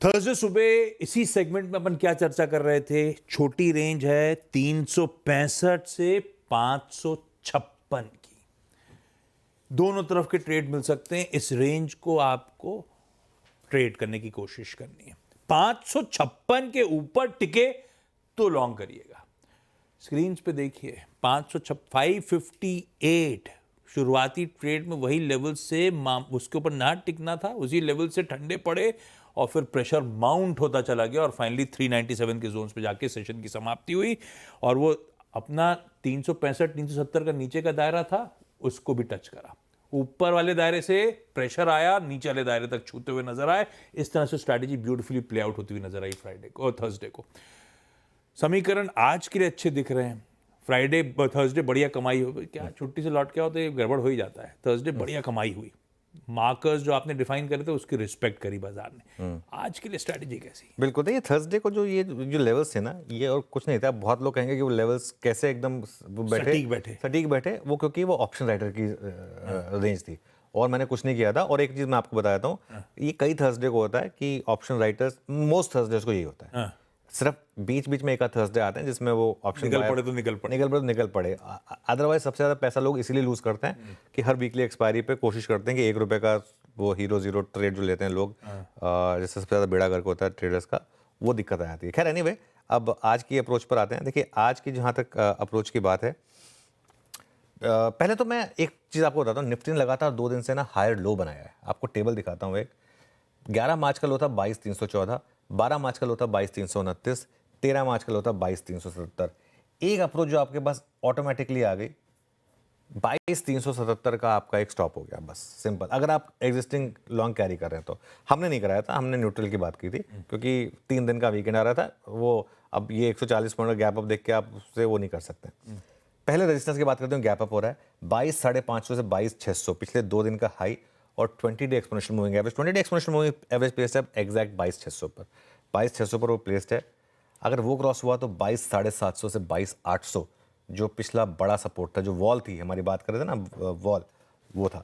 Thursday सुबह इसी segment में अपन क्या चर्चा कर रहे थे? छोटी रेंज है 365 से 556 की, दोनों तरफ के ट्रेड मिल सकते हैं। इस रेंज को आपको ट्रेड करने की कोशिश करनी है। 556 के ऊपर टिके तो लॉन्ग करिएगा। स्क्रीन पे देखिए 558 शुरुआती ट्रेड में वही लेवल से उसके ऊपर ना टिकना था, उसी लेवल से ठंडे पड़े और फिर प्रेशर माउंट होता चला गया और फाइनली 397 के जोन्स पे जाके सेशन की समाप्ति हुई और वो अपना 365-370 का नीचे का दायरा था उसको भी टच करा। ऊपर वाले दायरे से प्रेशर आया, नीचे वाले दायरे तक छूते हुए नजर आए। इस तरह से स्ट्रैटेजी ब्यूटीफुली प्ले आउट होती हुई नजर आई फ्राइडे को और थर्सडे को। समीकरण आज के लिए अच्छे दिख रहे हैं। फ्राइडे थर्सडे बढ़िया कमाई हो, क्या छुट्टी से लौट के आओ तो ये गड़बड़ हो ही जाता है। थर्सडे बढ़िया कमाई हुई, मार्कर्स जो आपने डिफाइन करे थे उसकी रिस्पेक्ट करी बाजार ने। आज के लिए स्ट्रैटेजी कैसी? बिल्कुल। देखिए थर्सडे को जो लेवल्स थे ना, ये और कुछ नहीं था। बहुत लोग कहेंगे कि वो लेवल्स कैसे एकदम सटीक बैठे वो क्योंकि वो ऑप्शन राइटर की रेंज थी और मैंने कुछ नहीं किया था। और एक चीज मैं आपको बताता हूँ, ये कई थर्सडे को होता है कि ऑप्शन राइटर्स, मोस्ट थर्सडे को यही होता है। सिर्फ बीच बीच में एक आध थर्सडे आते हैं जिसमें वो ऑप्शन निकल पड़े। अदरवाइज सबसे ज्यादा पैसा लोग इसीलिए लूज करते हैं कि हर वीकली एक्सपायरी पे कोशिश करते हैं कि ₹1 का वो हीरो जीरो ट्रेड जो लेते हैं लोग, जिससे सबसे ज्यादा बेड़ा गर्क होता है ट्रेडर्स का, वो दिक्कत आ जाती है। खैर एनीवे, अब आज की अप्रोच पर आते हैं। देखिए आज की जहां तक अप्रोच की बात है, पहले तो मैं एक चीज आपको बताता हूँ। निफ्टी ने लगातार 2 दिन से ना हायर लो बनाया है। आपको टेबल दिखाता हूँ। एक 11 मार्च का लो था 22,314, 12 मार्च का लो था 22,329, 13 मार्च का लो था 22,377। एक अप्रोच जो आपके पास ऑटोमेटिकली आ गई, 22,377 का आपका एक स्टॉप हो गया, बस सिंपल। अगर आप एग्जिस्टिंग लॉन्ग कैरी कर रहे हैं तो। हमने नहीं कराया था, हमने न्यूट्रल की बात की थी क्योंकि 3 दिन का वीकेंड आ रहा था। वो अब ये 140 पॉइंट का गैप अप देख के आप उससे वो नहीं कर सकते। पहले रेजिस्टेंस की बात करते हैं, गैप अप हो रहा है 22,550 से 22,600, पिछले 2 दिन का हाई और 20 day exponential moving average. 20 day exponential moving average placed है एग्जैक्ट 22,600 पर। 22,600 पर वो प्लेस्ड है। अगर वो क्रॉस हुआ तो 22,750 से 22,800 जो पिछला बड़ा सपोर्ट था, जो वॉल थी, हमारी बात कर रहे थे ना वॉल, वो था।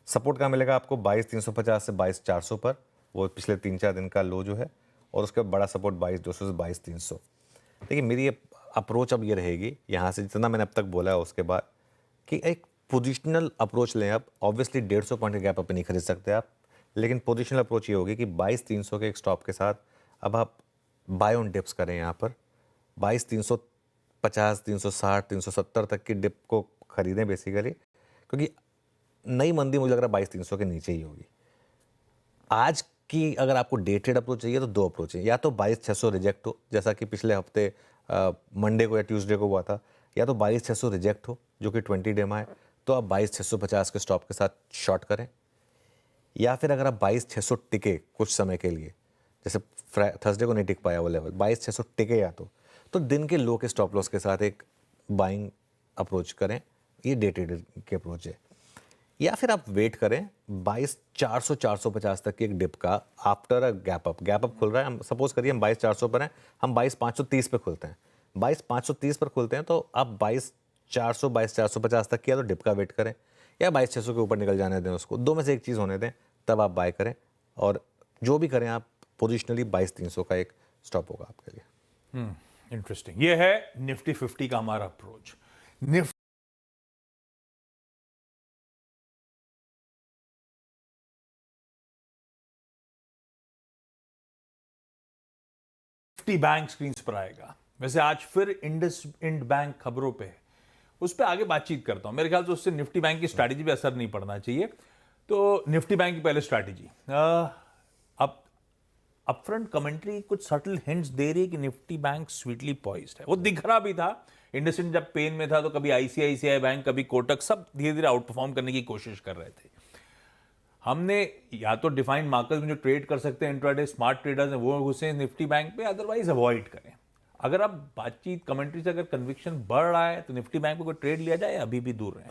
सपोर्ट कहाँ मिलेगा आपको? 22,350 से 22,400 पर, वो पिछले 3-4 दिन का लो जो है। और उसके बाद बड़ा सपोर्ट 22,200 से 22,300। देखिए मेरी अप्रोच अब ये रहेगी यहाँ से, जितना मैंने अब तक बोला है उसके बाद, कि एक पोजिशनल अप्रोच लें। आप ऑब्वियसली 150 पॉइंट के गैप अप नहीं खरीद सकते आप, लेकिन पोजिशनल अप्रोच ये होगी कि 22,300 के एक स्टॉप के साथ अब आप बाय ऑन डिप्स करें। यहाँ पर 22,350, 360, 370 तक की डिप को खरीदें बेसिकली, क्योंकि नई मंदी मुझे लग रहा है 22,300 के नीचे ही होगी। आज की अगर आपको डे ट्रेड अप्रोच चाहिए तो 2 अप्रोच है। या तो 22,600 रिजेक्ट हो, जैसा कि पिछले हफ्ते मंडे को या ट्यूसडे को हुआ था, या तो 22,600 रिजेक्ट हो जो कि 20 डे में है, तो आप 22,650 के स्टॉप के साथ शॉर्ट करें। या फिर अगर आप 22,600 टिके कुछ समय के लिए, जैसे थर्सडे को नहीं टिक पाया वो लेवल, 22,600 टिके या तो दिन के लो के स्टॉप लॉस के साथ एक बाइंग अप्रोच करें। ये डे ट्रेड की अप्रोच है। या फिर आप वेट करें 22,400, 450 तक की एक डिप का आफ्टर अ गैप अप खुल रहा है। हम सपोज करिए हम 22,400 पर हैं, हम 22,530 पे खुलते हैं। 22,530 पर खुलते हैं तो आप 22,400, 22,450 तक किया तो डिप का वेट करें, या 22,600 के ऊपर निकल जाने दें उसको। दो में से एक चीज़ होने दें, तब आप बाय करें। और जो भी करें आप पोजिशनली 22,300 का एक स्टॉप होगा आपके लिए। इंटरेस्टिंग। ये है निफ्टी 50 का हमारा अप्रोच। निफ्टी बैंक स्क्रीन पर आएगा। वैसे आज फिर इंडसइंड बैंक खबरों पे है, उस पर आगे बातचीत करता हूं। मेरे ख्याल से उससे निफ्टी बैंक की स्ट्रैटेजी पे असर नहीं पड़ना चाहिए। तो निफ्टी बैंक की पहले स्ट्रैटेजी, अब अपफ्रंट कमेंट्री कुछ सटल हिंट्स दे रही है कि निफ्टी बैंक स्वीटली पॉइज्ड है। वो दिख रहा भी था। इंडसइंड जब पेन में था तो कभी आईसीआईसीआई बैंक, कभी कोटक, सब धीरे धीरे आउट परफॉर्म करने की कोशिश कर रहे थे। हमने या तो डिफाइंड मार्केट्स में जो ट्रेड कर सकते हैं इंट्राडे स्मार्ट ट्रेडर्स हैं वो घुसे निफ्टी बैंक पे, अदरवाइज अवॉइड करें। अगर आप बातचीत कमेंट्री से अगर कन्विक्शन बढ़ रहा है तो निफ्टी बैंक पे कोई ट्रेड लिया जाए, अभी भी दूर रहे?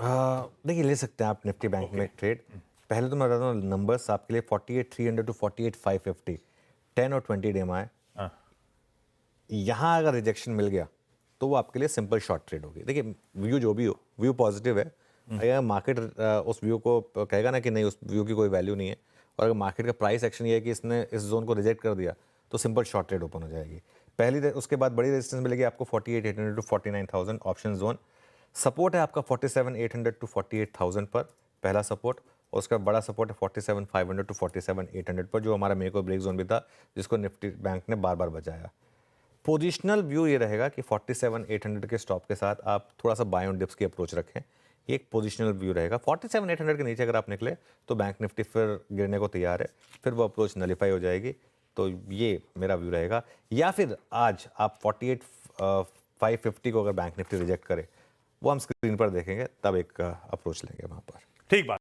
देखिए ले सकते हैं आप निफ्टी बैंक में ट्रेड। पहले तो मैं बताता हूँ नंबर्स आपके लिए। 48,300 टू 48,550 10 और 20 डे में आए। यहाँ अगर रिजेक्शन मिल गया तो वो आपके लिए सिंपल शॉर्ट ट्रेड होगी। देखिए व्यू जो भी हो, व्यू पॉजिटिव है। अगर मार्केट उस व्यू को कहेगा ना कि नहीं, उस व्यू की कोई वैल्यू नहीं है, और अगर मार्केट का प्राइस एक्शन ये है कि इसने इस जोन को रिजेक्ट कर दिया तो सिंपल शॉर्ट ट्रेड ओपन हो जाएगी। उसके बाद बड़ी रेजिस्टेंस मिलेगी आपको 48,800 टू 49,000 ऑप्शन जोन। सपोर्ट है आपका 47,800 टू 48,000 पर पहला सपोर्ट, और उसका बड़ा सपोर्ट है 47,500 टू 47,800 पर, जो हमारा मेक और ब्रेक जोन भी था जिसको निफ्टी बैंक ने बार बार बचाया। पोजिशनल व्यू ये रहेगा कि 47,800 के स्टॉप के साथ आप थोड़ा सा बाय ऑन डिप्स की अप्रोच रखें, ये एक पोजिशनल व्यू रहेगा। 47,800 के नीचे अगर आप निकले तो बैंक निफ्टी फिर गिरने को तैयार है, फिर वो अप्रोच नलीफाई हो जाएगी, तो ये मेरा व्यू रहेगा। या फिर आज आप 48,550 को अगर बैंक निफ्टी रिजेक्ट करे, वो हम स्क्रीन पर देखेंगे, तब एक अप्रोच लेंगे वहाँ पर। ठीक बात।